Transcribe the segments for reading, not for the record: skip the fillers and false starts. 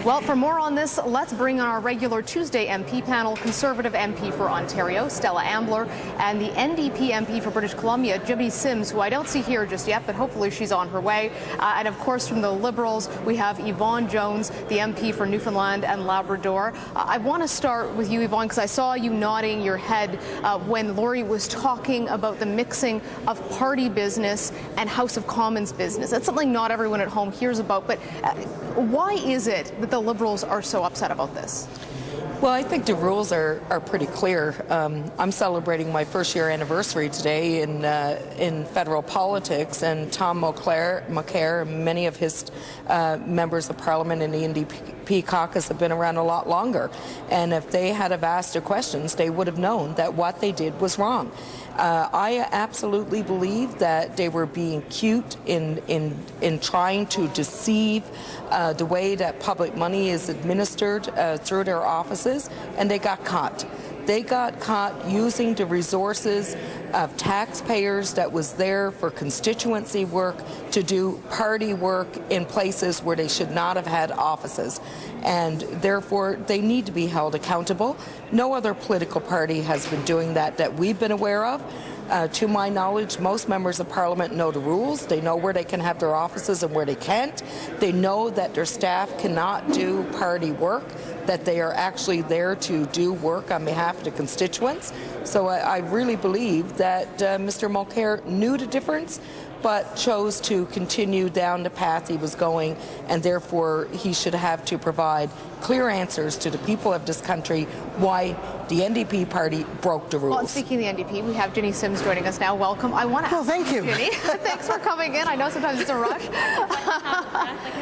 Well, for more on this, let's bring on our regular Tuesday MP panel, Conservative MP for Ontario, Stella Ambler, and the NDP MP for British Columbia, Jimmy Sims, who I don't see here just yet, but hopefully she's on her way. And of course, from the Liberals, we have Yvonne Jones, the MP for Newfoundland and Labrador. I want to start with you, Yvonne, because I saw you nodding your head when Laurie was talking about the mixing of party business and House of Commons business. That's something not everyone at home hears about, but why is it that the Liberals are so upset about this? Well, I think the rules are pretty clear. I'm celebrating my first-year anniversary today in federal politics, and Tom Mulcair, many of his members of Parliament in the NDP caucus have been around a lot longer. And if they had have asked the questions, they would have known that what they did was wrong. I absolutely believe that they were being cute in trying to deceive the way that public money is administered through their offices, and they got caught. They got caught using the resources of taxpayers that was there for constituency work to do party work in places where they should not have had offices. And therefore, they need to be held accountable. No other political party has been doing that we've been aware of. To my knowledge, most members of Parliament know the rules. They know where they can have their offices and where they can't. They know that their staff cannot do party work, that they are actually there to do work on behalf of the constituents. So I really believe that Mr. Mulcair knew the difference, but chose to continue down the path he was going, and therefore he should have to provide clear answers to the people of this country why the NDP party broke the rules. Well, speaking of the NDP, we have Ginny Sims joining us now. Welcome. I want to thank you. Ginny, thanks for coming in. I know sometimes it's a rush.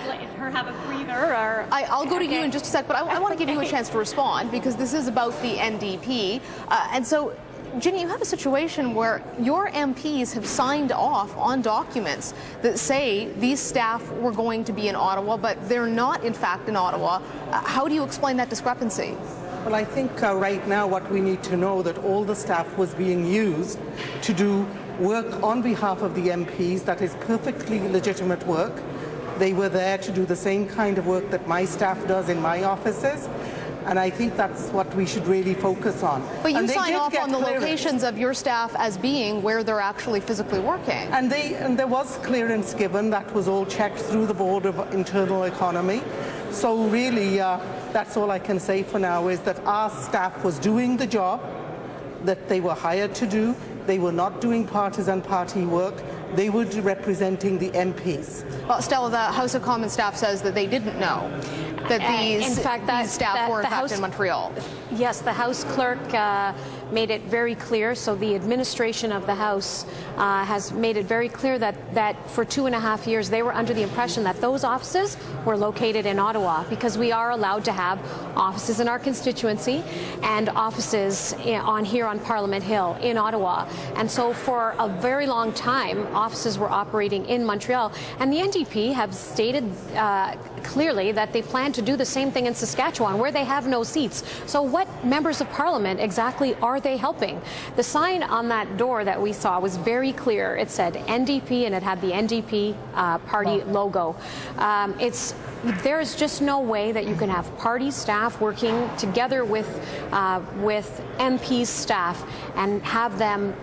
Let her have a breather. Or I'll go to you in just a sec, but I want to give you a chance to respond because this is about the NDP. And so, Ginny, you have a situation where your MPs have signed off on documents that say these staff were going to be in Ottawa, but they're not, in fact, in Ottawa. How do you explain that discrepancy? Well, I think right now what we need to know that all the staff was being used to do work on behalf of the MPs that is perfectly legitimate work. They were there to do the same kind of work that my staff does in my offices. And I think that's what we should really focus on. But you sign off on the locations of your staff as being where they're actually physically working. And there was clearance given. That was all checked through the Board of Internal Economy. So really, that's all I can say for now, is that our staff was doing the job that they were hired to do. They were not doing partisan party work. They were representing the MPs. Well, Stella, the House of Commons staff says that they didn't know that these staff were in fact in Montreal. Yes, the House clerk made it very clear. So the administration of the House has made it very clear that for 2.5 years they were under the impression that those offices were located in Ottawa, because we are allowed to have offices in our constituency and offices here on Parliament Hill in Ottawa. And so for a very long time, offices were operating in Montreal. And the NDP have stated clearly that they plan to do the same thing in Saskatchewan, where they have no seats. So what members of Parliament exactly are they helping? The sign on that door that we saw was very clear. It said NDP, and it had the NDP party logo. There's just no way that you can have party staff working together with MP's staff and have them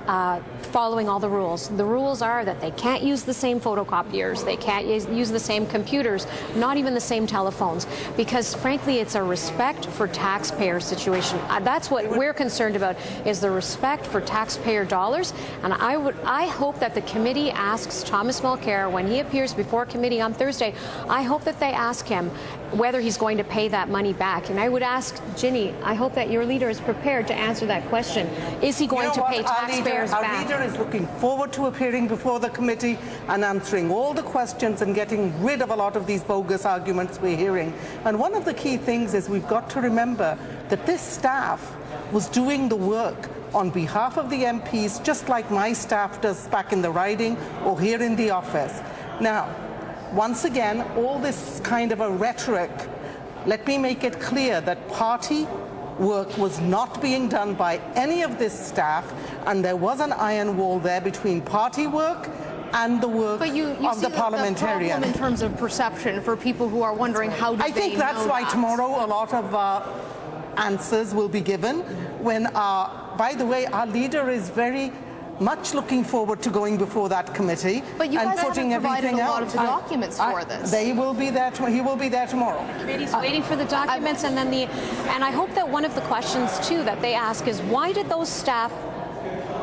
following all the rules. The rules are that they can't use the same photocopiers, they can't use the same computers, not even the same telephones, because frankly it's a respect for taxpayer situation. That's what we're concerned about, is the respect for taxpayer dollars. And I hope that the committee asks Thomas Mulcair, when he appears before committee on Thursday, I hope that they ask him whether he's going to pay that money back. And I would ask Ginny, I hope that your leader is prepared to answer that question. Is he going to pay taxpayers back? Our leader is looking forward to appearing before the committee and answering all the questions and getting rid of a lot of these bogus arguments we're hearing. And one of the key things is we've got to remember that this staff was doing the work on behalf of the MPs, just like my staff does back in the riding or here in the office. Now, once again, all this kind of a rhetoric, let me make it clear that party work was not being done by any of this staff, and there was an iron wall there between party work and the work but you of see the parliamentarian. The problem in terms of perception for people who are wondering how do they know that? I think that's why tomorrow a lot of answers will be given when, by the way, our leader is very much looking forward to going before that committee but you and guys putting haven't provided everything a lot out. of the documents for this. They will be there. He will be there tomorrow. The committee's waiting for the documents, and I hope that one of the questions too that they ask is why did those staff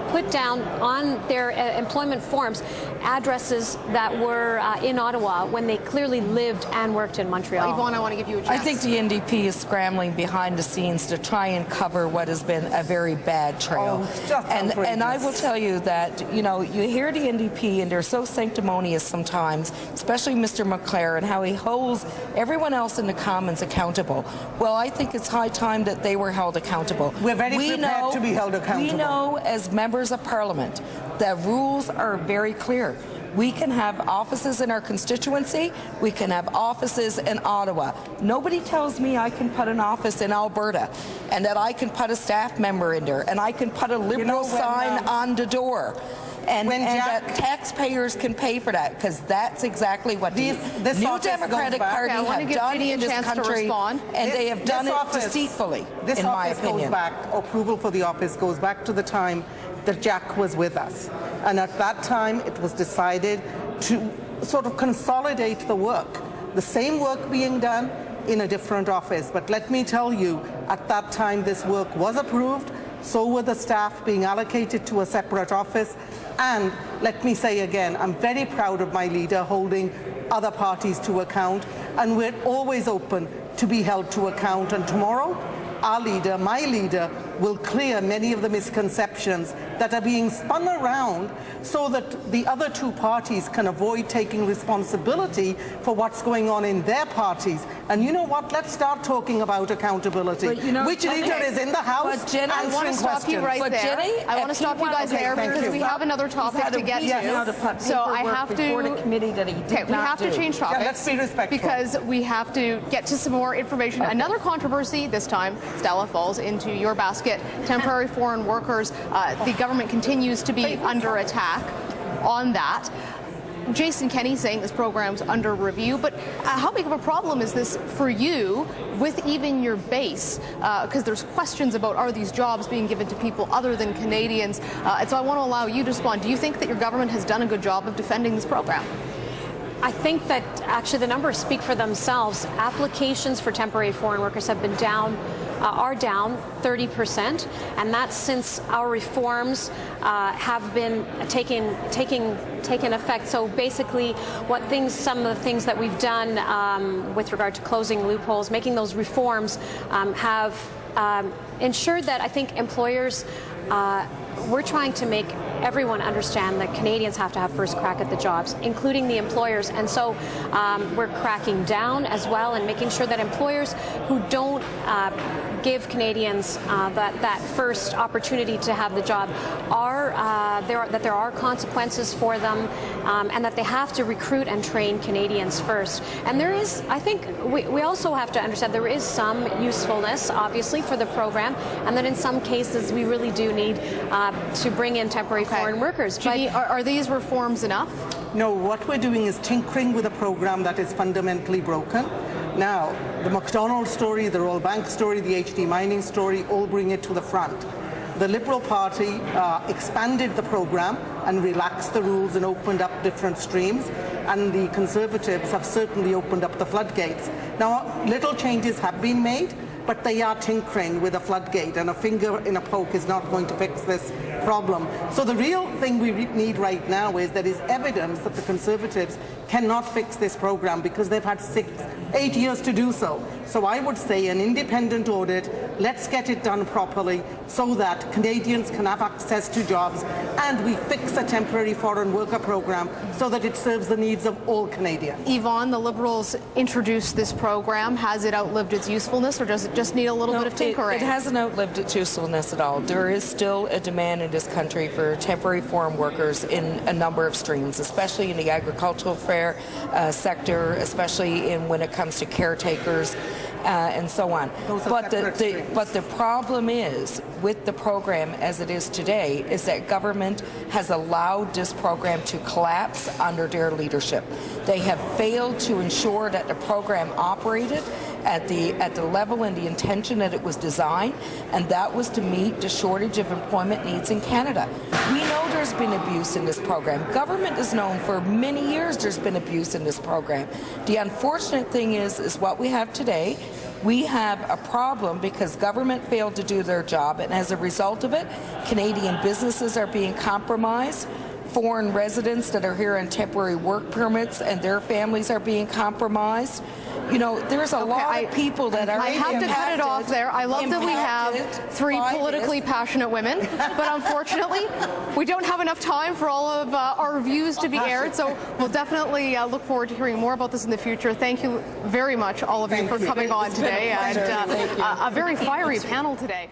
put down on their employment forms addresses that were in Ottawa when they clearly lived and worked in Montreal? Yvonne, I want to give you a chance. I think the NDP is scrambling behind the scenes to try and cover what has been a very bad trail. And I will tell you that, you know, you hear the NDP and they're so sanctimonious sometimes, especially Mr. McClare, and how he holds everyone else in the Commons accountable. Well, I think it's high time that they were held accountable. We're very prepared to be held accountable. We know as members of Parliament, the rules are very clear. We can have offices in our constituency. We can have offices in Ottawa. Nobody tells me I can put an office in Alberta and that I can put a staff member in there and I can put a Liberal sign on the door. And that taxpayers can pay for that, because that's exactly what the New Democratic Party have done in this country, and they have done it deceitfully, in my opinion. Approval for the office goes back to the time that Jack was with us. And at that time, it was decided to sort of consolidate the work, the same work being done in a different office. But let me tell you, at that time, this work was approved. So were the staff being allocated to a separate office. And let me say again, I'm very proud of my leader holding other parties to account, and we're always open to be held to account. And tomorrow, our leader, my leader, will clear many of the misconceptions that are being spun around so that the other two parties can avoid taking responsibility for what's going on in their parties. And you know what? Let's start talking about accountability. Which leader is in the House? Jenny, I want to stop you right there. Jenny, I want to stop you guys there because we have another topic to get to. So I have to. We have to change topics. Let's be respectful. Because we have to get to some more information. Another controversy this time, Stella, falls into your basket. Temporary foreign workers. The government continues to be under attack on that. Jason Kenney saying this program's under review, but how big of a problem is this for you with even your base? Because there's questions about are these jobs being given to people other than Canadians? And so I want to allow you to respond. Do you think that your government has done a good job of defending this program? I think that actually the numbers speak for themselves. Applications for temporary foreign workers have been down, are down 30%, and that's since our reforms have been taking effect. So basically, some of the things that we've done with regard to closing loopholes, making those reforms, have ensured that I think employers. We're trying to make everyone understand that Canadians have to have first crack at the jobs, including the employers. And so we're cracking down as well and making sure that employers who don't give Canadians that first opportunity to have the job that there are consequences for them, and that they have to recruit and train Canadians first. And there is, I think, we also have to understand there is some usefulness, obviously, for the program, and that in some cases we really do need to bring in temporary foreign workers. Judy, are these reforms enough? No, what we're doing is tinkering with a program that is fundamentally broken. Now, the McDonald's story, the Royal Bank story, the HD mining story, all bring it to the front. The Liberal Party expanded the program and relaxed the rules and opened up different streams, and the Conservatives have certainly opened up the floodgates. Now, little changes have been made, but they are tinkering with a floodgate, and a finger in a poke is not going to fix this problem. So the real thing we need right now is there is evidence that the Conservatives cannot fix this program because they've had 8 years to do so. So I would say an independent audit, let's get it done properly so that Canadians can have access to jobs, and we fix a temporary foreign worker program so that it serves the needs of all Canadians. Yvonne, the Liberals introduced this program. Has it outlived its usefulness, or does it just need a little bit of tinkering? It hasn't outlived its usefulness at all. There is still a demand in this country for temporary foreign workers in a number of streams, especially in the agricultural sector, especially when it comes to caretakers and so on. But the problem is, with the program as it is today, is that government has allowed this program to collapse under their leadership. They have failed to ensure that the program operated at the level and the intention that it was designed, and that was to meet the shortage of employment needs in Canada. We know there's been abuse in this program. Government is known for many years there's been abuse in this program. The unfortunate thing is what we have today. We have a problem because government failed to do their job, and as a result of it, Canadian businesses are being compromised. Foreign residents that are here on temporary work permits and their families are being compromised. You know, there's a lot of people that are I have to cut it off there. I love that we have three politically passionate women, but unfortunately, we don't have enough time for all of our views to be aired, so we'll definitely look forward to hearing more about this in the future. Thank you very much, all of you, for coming on today, and a very fiery panel today.